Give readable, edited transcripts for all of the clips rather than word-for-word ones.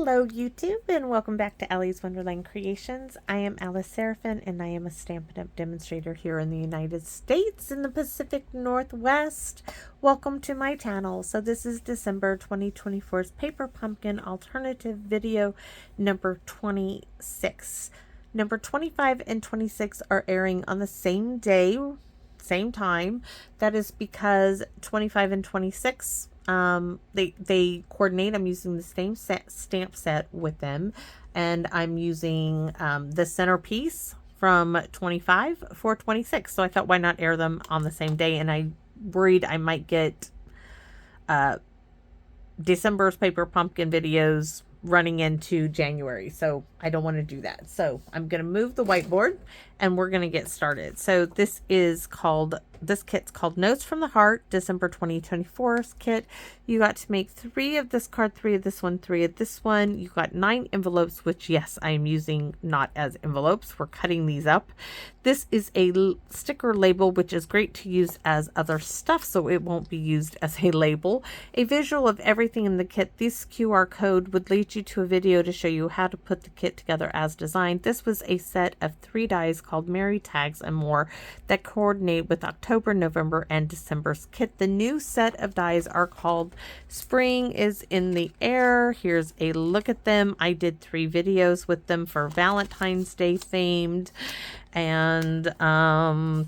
Hello YouTube and welcome back to Allie's Wonderland Creations. I am Alice Seraphin and I am a Stampin' Up! Demonstrator here in the United States in the Pacific Northwest. Welcome to my channel. So this is December 2024's Paper Pumpkin Alternative video number 26. Number 25 and 26 are airing on the same day, same time. That is because 25 and 26 they coordinate. I'm using the same stamp set with them, and I'm using the centerpiece from 25 for 26. So I thought, why not air them on the same day? And I worried I might get December's Paper Pumpkin videos running into January, so I don't want to do that. So I'm going to move the whiteboard and we're going to get started. So this kit's called Notes from the Heart, December 2024's kit. You got to make 3 of this card, 3 of this one, 3 of this one. You got 9 envelopes, which yes, I am using not as envelopes. We're cutting these up. This is a sticker label, which is great to use as other stuff, so it won't be used as a label. A visual of everything in the kit. This QR code would lead you to a video to show you how to put the kit together as designed. This was a set of 3 dies called Merry Tags and More that coordinate with October, November, and December's kit. The new set of dies are called Spring is in the Air. Here's a look at them. I did 3 videos with them for Valentine's Day themed. And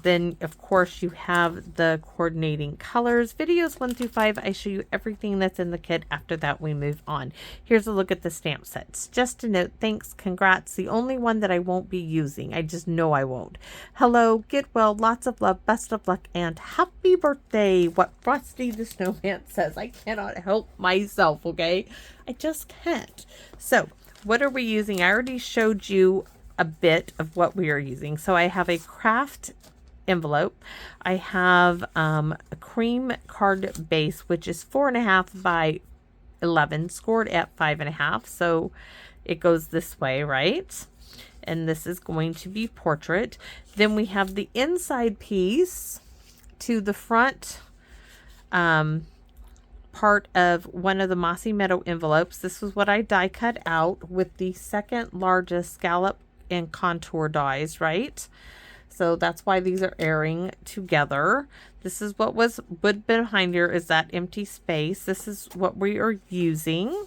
then of course you have the coordinating colors. Videos 1 through 5, I show you everything that's in the kit. After that we move on. Here's a look at the stamp sets. Just a note, thanks, congrats. The only one that I won't be using, I just know I won't. Hello, get well, lots of love, best of luck, and happy birthday. What Frosty the Snowman says. I cannot help myself, okay? I just can't. So what are we using? I already showed you a bit of what we are using. So I have a craft envelope. I have a cream card base, which is 4.5 by 11, scored at 5.5. So it goes this way, right? And this is going to be portrait. Then we have the inside piece to the front part of one of the Mossy Meadow envelopes. This was what I die cut out with the second largest scallop and contour dies, right? So that's why these are airing together. This is what would behind here is that empty space. This is what we are using.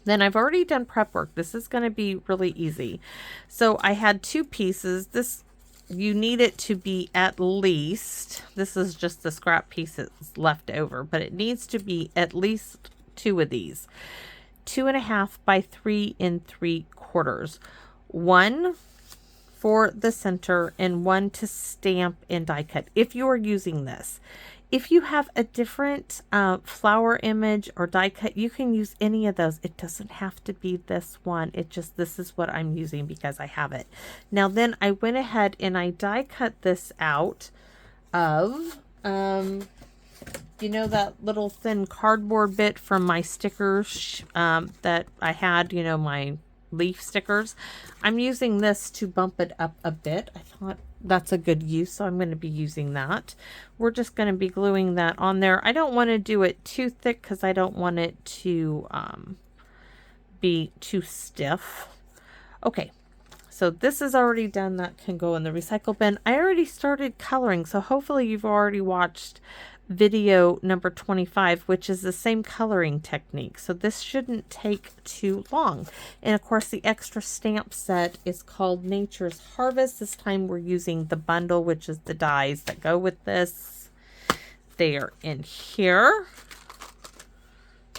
Then I've already done prep work. This is going to be really easy. So I had 2 pieces. This, you need it to be at least, this is just the scrap pieces left over, but it needs to be at least 2 of these. 2.5 by 3 3/4. 1 for the center and 1 to stamp and die cut. If you are using this, if you have a different flower image or die cut, you can use any of those. It doesn't have to be this one. This is what I'm using because I have it. Now then I went ahead and I die cut this out of you know, that little thin cardboard bit from my stickers that I had, you know, my leaf stickers. I'm using this to bump it up a bit. I thought that's a good use, so I'm going to be using that. We're just going to be gluing that on there. I don't want to do it too thick because I don't want it to be too stiff. Okay. So this is already done. That can go in the recycle bin. I already started coloring, so hopefully you've already watched video number 25, which is the same coloring technique. So this shouldn't take too long. And of course the extra stamp set is called Nature's Harvest. This time we're using the bundle, which is the dies that go with this. They are in here.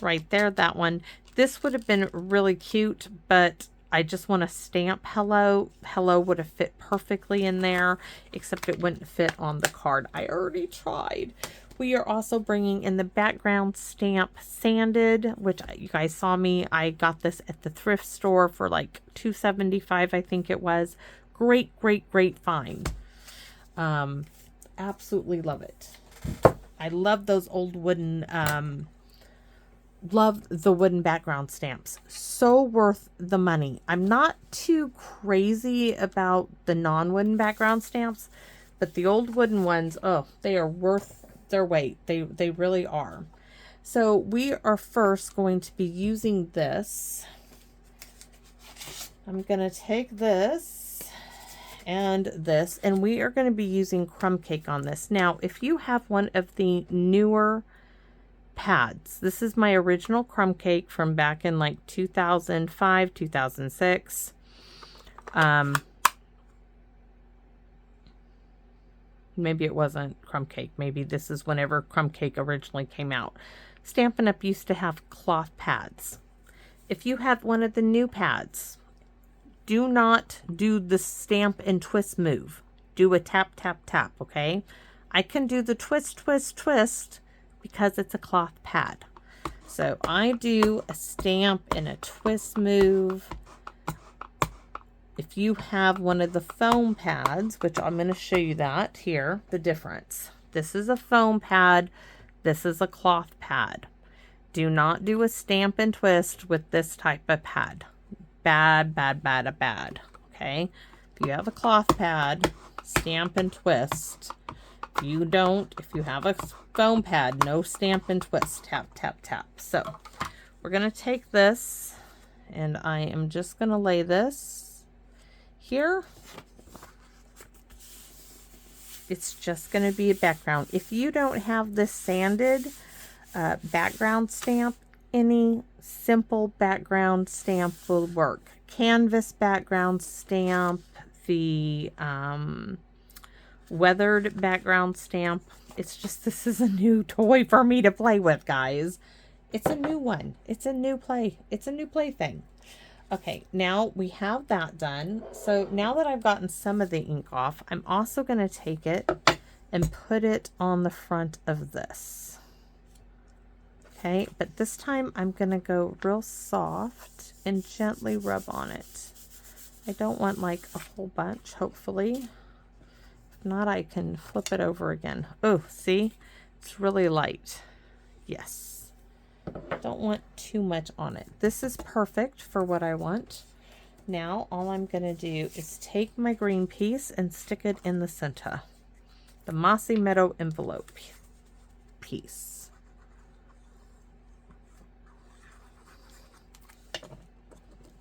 Right there, that one. This would have been really cute, but I just want to stamp hello. Hello would have fit perfectly in there, except it wouldn't fit on the card. I already tried. We are also bringing in the background stamp Sanded, which you guys saw me. I got this at the thrift store for like $2.75, I think it was. Great, great, great find. Absolutely love it. I love those old wooden love the wooden background stamps. So worth the money. I'm not too crazy about the non-wooden background stamps, but the old wooden ones, oh, they are worth their weight. They really are. So we are first going to be using this. I'm going to take this and this, and we are going to be using crumb cake on this. Now, if you have one of the newer pads, this is my original crumb cake from back in like 2005, 2006. Maybe it wasn't crumb cake. Maybe this is whenever crumb cake originally came out. Stampin' Up! Used to have cloth pads. If you have one of the new pads, do not do the stamp and twist move. Do a tap, tap, tap, okay? I can do the twist, twist, twist because it's a cloth pad. So I do a stamp and a twist move. If you have one of the foam pads, which I'm going to show you that here, the difference. This is a foam pad. This is a cloth pad. Do not do a stamp and twist with this type of pad. Bad, bad, bad, bad. Okay? If you have a cloth pad, stamp and twist. If you don't, if you have a foam pad, no stamp and twist. Tap, tap, tap. So we're going to take this, and I am just going to lay this here. It's just going to be a background. If you don't have this sanded background stamp, any simple background stamp will work. Canvas background stamp, the weathered background stamp. It's just, this is a new toy for me to play with, guys. It's a new one. It's a new play. It's a new plaything. Okay, now we have that done. So now that I've gotten some of the ink off, I'm also going to take it and put it on the front of this. Okay, but this time I'm going to go real soft and gently rub on it. I don't want like a whole bunch, hopefully. If not, I can flip it over again. Oh, see? It's really light. Yes. Don't want too much on it. This is perfect for what I want. Now all I'm going to do is take my green piece and stick it in the center. The Mossy Meadow envelope piece.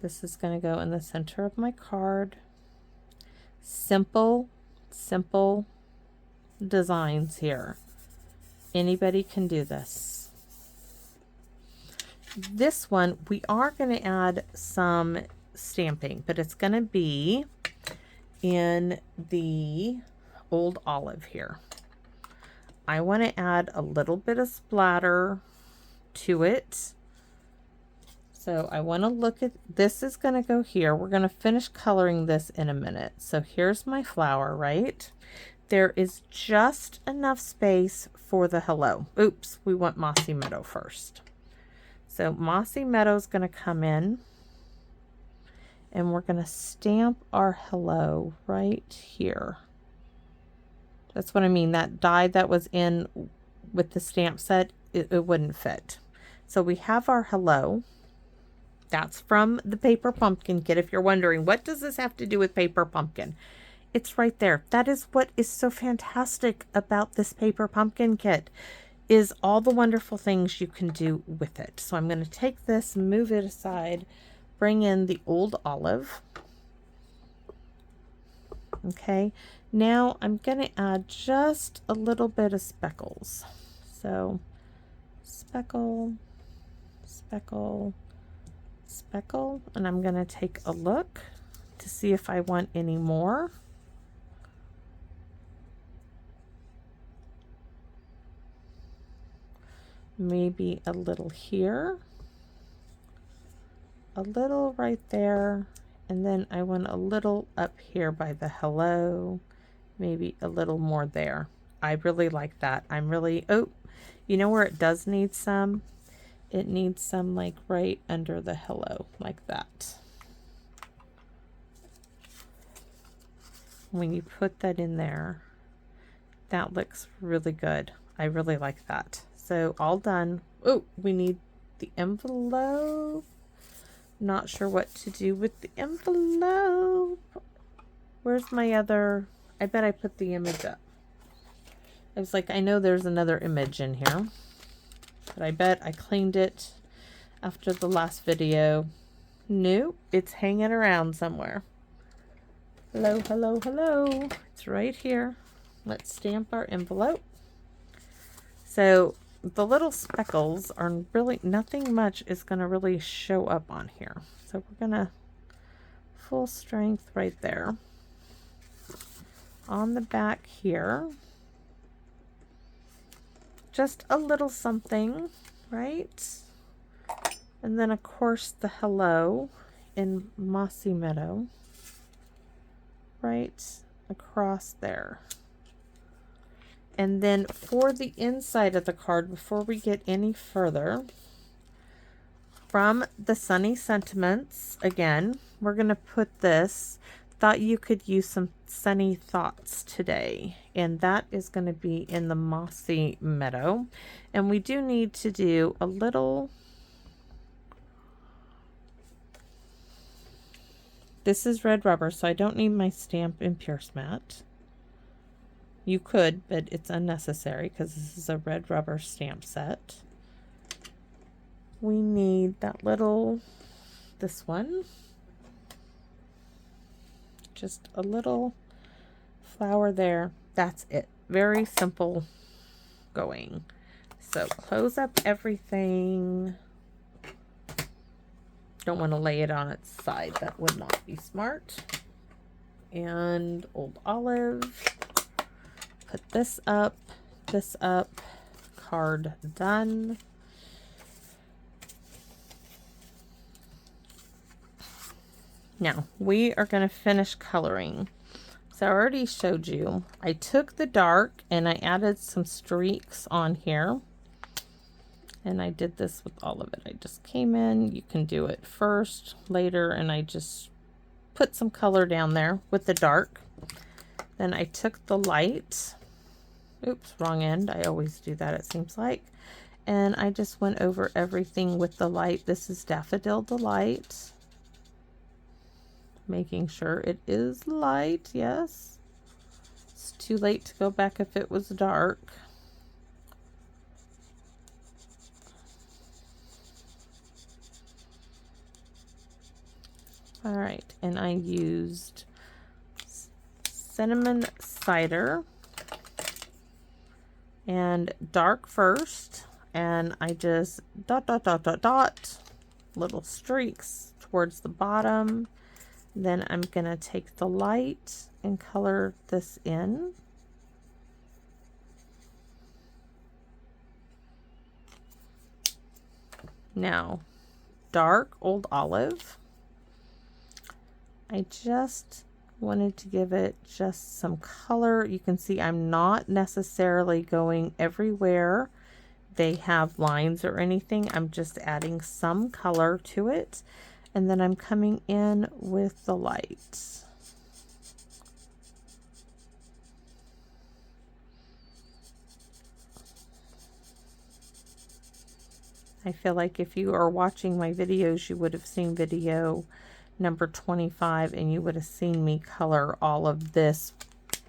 This is going to go in the center of my card. Simple, simple designs here. Anybody can do this. This one, we are going to add some stamping, but it's going to be in the Old Olive here. I want to add a little bit of splatter to it. So I want to look at, this is going to go here. We're going to finish coloring this in a minute. So here's my flower, right? There is just enough space for the hello. Oops, we want Mossy Meadow first. So Mossy Meadow is going to come in, and we're going to stamp our hello right here. That's what I mean. That die that was in with the stamp set, it wouldn't fit. So we have our hello. That's from the Paper Pumpkin kit. If you're wondering, what does this have to do with Paper Pumpkin? It's right there. That is what is so fantastic about this Paper Pumpkin kit, is all the wonderful things you can do with it. So I'm going to take this, move it aside, bring in the Old Olive. Okay, now I'm going to add just a little bit of speckles. So speckle, speckle, speckle, and I'm going to take a look to see if I want any more. Maybe a little here, a little right there, and then I want a little up here by the hello, maybe a little more there. I really like that. I'm really, oh, you know where it does need some? It needs some like right under the hello, like that. When you put that in there, that looks really good. I really like that. So all done. Oh, we need the envelope. Not sure what to do with the envelope. Where's my other? I bet I put the image up. I was like, I know there's another image in here. But I bet I cleaned it after the last video. Nope, it's hanging around somewhere. Hello, hello, hello. It's right here. Let's stamp our envelope. So the little speckles are really, nothing much is going to really show up on here. So we're going to full strength right there. On the back here, just a little something, right? And then of course the hello in Mossy Meadow, right across there. And then for the inside of the card, before we get any further, from the Sunny Sentiments, again, we're going to put this, thought you could use some sunny thoughts today. And that is going to be in the Mossy Meadow. And we do need to do a little, this is red rubber, so I don't need my Stampin' Pierce mat. You could, but it's unnecessary because this is a red rubber stamp set. We need that little, this one, just a little flower there. That's it. Very simple going. So close up everything. Don't want to lay it on its side. That would not be smart. And Old Olive. Put this up, card done. Now we are going to finish coloring. So I already showed you, I took the dark and I added some streaks on here. And I did this with all of it. I just came in, you can do it first, later, and I just put some color down there with the dark. Then I took the light. Oops, wrong end. I always do that, it seems like. And I just went over everything with the light. This is Daffodil Delight. Making sure it is light, yes. It's too late to go back if it was dark. All right, and I used Cinnamon Cider and dark first, and I just dot little streaks towards the bottom. Then I'm gonna take the light and color this in. Now, dark Old Olive. I just wanted to give it just some color. You can see I'm not necessarily going everywhere they have lines or anything. I'm just adding some color to it. And then I'm coming in with the light. I feel like if you are watching my videos, you would have seen video number 25 and you would have seen me color all of this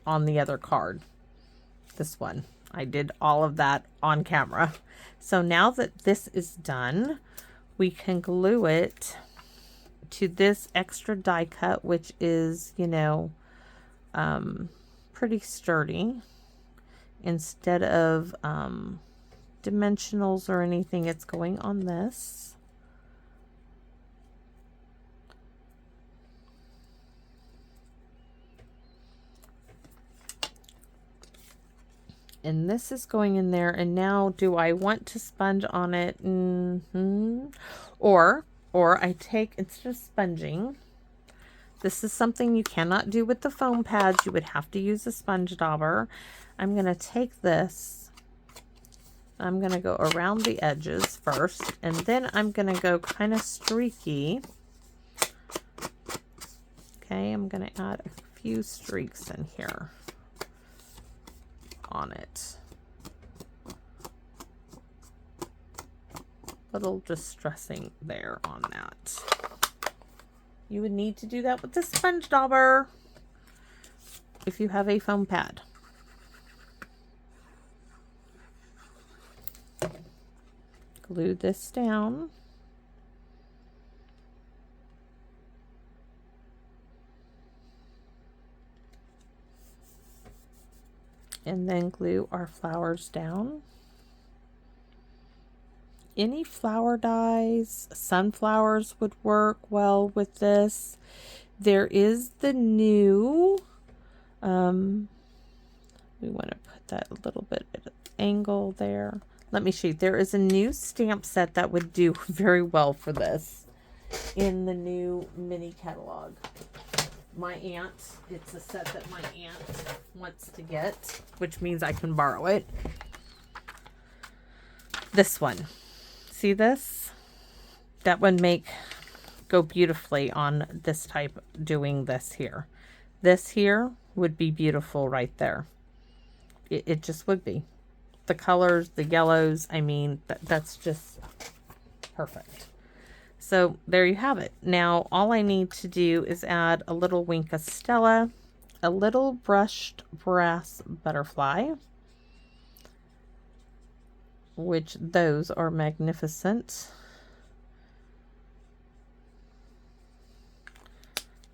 on the other card. This one. I did all of that on camera. So now that this is done, we can glue it to this extra die cut, which is, you know, pretty sturdy. Instead of dimensionals or anything, it's going on this. And this is going in there. And now, do I want to sponge on it? Or I take, instead of sponging, this is something you cannot do with the foam pads. You would have to use a sponge dauber. I'm going to take this. I'm going to go around the edges first. And then I'm going to go kind of streaky. Okay, I'm going to add a few streaks in here on it. Little distressing there on that. You would need to do that with the sponge dauber if you have a foam pad. glue this down. And then glue our flowers down. Any flower dies, sunflowers would work well with this. There is the new, we want to put that a little bit at an angle there. Let me show you. There is a new stamp set that would do very well for this in the new mini catalog. My aunt, it's a set that my aunt wants to get, which means I can borrow it. This one. See this? That would go beautifully on this type, doing this here. This here would be beautiful right there. It just would be. The colors, the yellows, I mean, that's just perfect. So there you have it. Now all I need to do is add a little wink of Stella, a little brushed brass butterfly, which those are magnificent.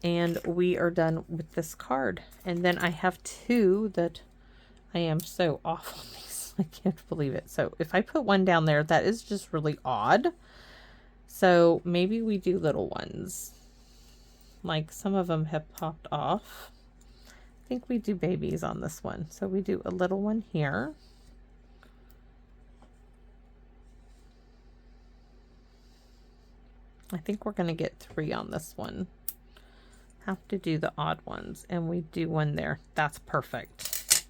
And we are done with this card. And then I have two that I am so off on these. I can't believe it. So if I put one down there, that is just really odd. So maybe we do little ones. Like some of them have popped off. I think we do babies on this one. So we do a little one here. I think we're going to get 3 on this one. Have to do the odd ones, and we do one there. That's perfect.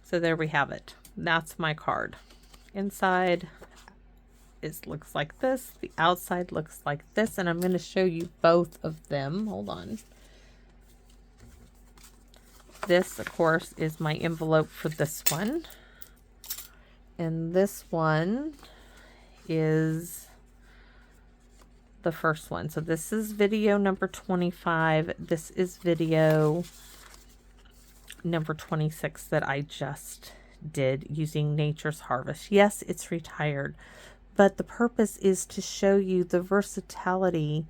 So there we have it. That's my card. Inside looks like this. The outside looks like this, and I'm going to show you both of them. Hold on. This, of course, is my envelope for this one. And this one is the first one. So this is video number 25. This is video number 26 that I just did using Nature's Harvest. Yes, it's retired, but the purpose is to show you the versatility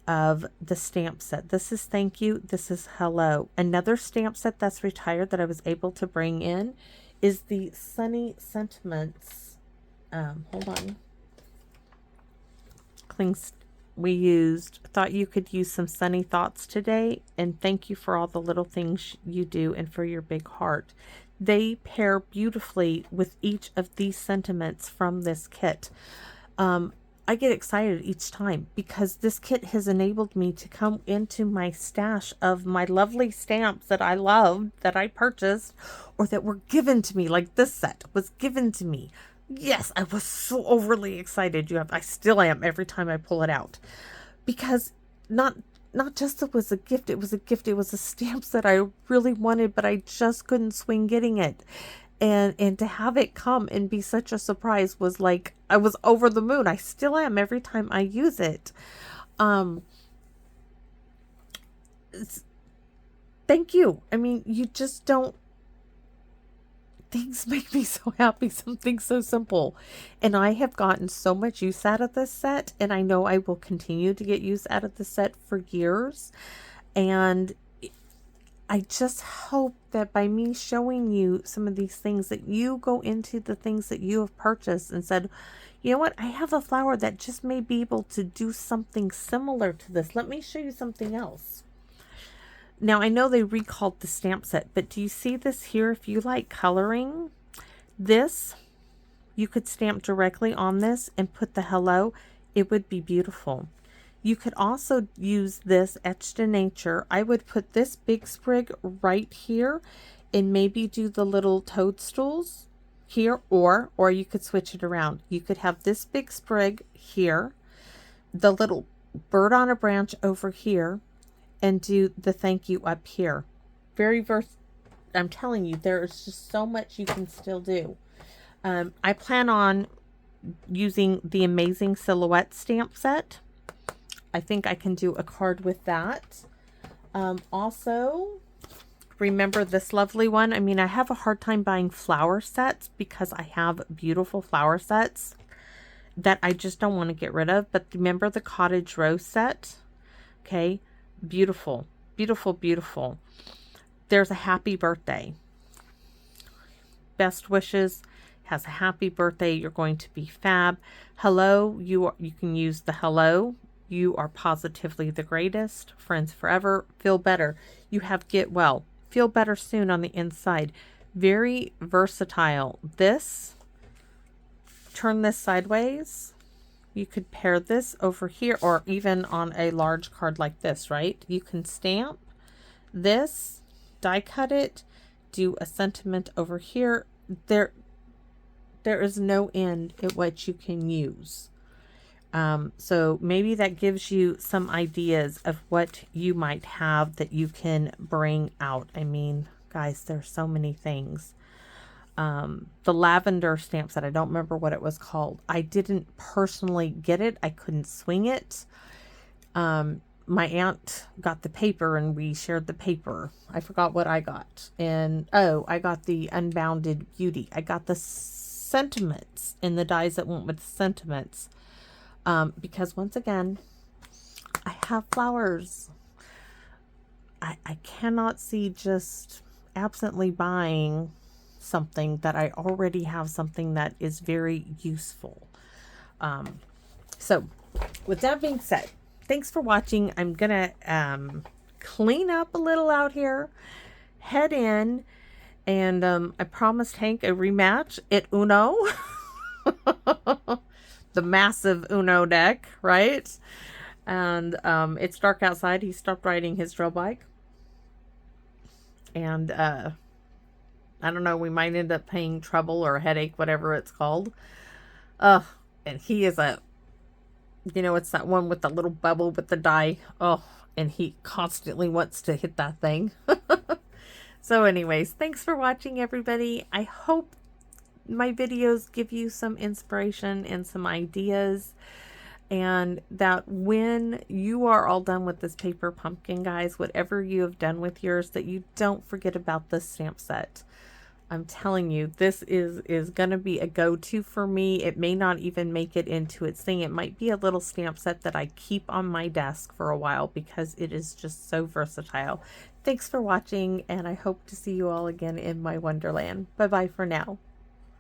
of the stamp set. This is thank you. This is hello. Another stamp set that's retired that I was able to bring in is the Sunny Sentiments. Hold on. We thought you could use some sunny thoughts today, and thank you for all the little things you do and for your big heart. They pair beautifully with each of these sentiments from this kit. I get excited each time because this kit has enabled me to come into my stash of my lovely stamps that I loved, that I purchased, or that were given to me. Like this set was given to me. Yes, I was so overly excited. I still am every time I pull it out, because not just it was a gift. It was a gift. It was a stamp that I really wanted, but I just couldn't swing getting it. And to have it come and be such a surprise was like, I was over the moon. I still am every time I use it. Thank you. I mean, you just don't. Things make me so happy. Something so simple. And I have gotten so much use out of this set. And I know I will continue to get use out of the set for years. And I just hope that by me showing you some of these things, that you go into the things that you have purchased and said, you know what, I have a flower that just may be able to do something similar to this. Let me show you something else. Now, I know they recalled the stamp set, but do you see this here? If you like coloring, this, you could stamp directly on this and put the hello. It would be beautiful. You could also use this etched in nature. I would put this big sprig right here and maybe do the little toadstools here, or you could switch it around. You could have this big sprig here, the little bird on a branch over here, and do the thank you up here. I'm telling you, there is just so much you can still do. I plan on using the Amazing Silhouette stamp set. I think I can do a card with that. Also, remember this lovely one. I mean, I have a hard time buying flower sets because I have beautiful flower sets. that I just don't want to get rid of. But remember the cottage rose set? Okay, beautiful, beautiful, beautiful. There's a happy birthday. Best wishes, has a happy birthday. You're going to be fab. Hello, you can use the hello. You are positively the greatest. Friends forever. Feel better. You have get well. Feel better soon on the inside. Very versatile. This, turn this sideways. You could pair this over here, or even on a large card like this, right? You can stamp this, die cut it, do a sentiment over here. There is no end at what you can use. So maybe that gives you some ideas of what you might have that you can bring out. I mean, guys, there's so many things. The lavender stamp set, I don't remember what it was called. I didn't personally get it. I couldn't swing it. My aunt got the paper and we shared the paper. I forgot what I got. And, oh, I got the Unbounded Beauty. I got the sentiments in the dies that went with the sentiments. Because once again, I have flowers. I cannot see just absently buying something that I already have, something that is very useful. So with that being said, thanks for watching. I'm gonna clean up a little out here, head in, and I promised Hank a rematch at Uno. The massive Uno deck, right? And it's dark outside. He stopped riding his trail bike. And I don't know, we might end up paying trouble or headache, whatever it's called. And he is a, you know, it's that one with the little bubble with the die. Oh, and he constantly wants to hit that thing. So anyways, thanks for watching, everybody. I hope my videos give you some inspiration and some ideas, and that when you are all done with this paper pumpkin, guys, whatever you have done with yours, that you don't forget about this stamp set. I'm telling you, this is going to be a go-to for me. It may not even make it into its thing. It might be a little stamp set that I keep on my desk for a while because it is just so versatile. Thanks for watching, and I hope to see you all again in my wonderland. Bye-bye for now.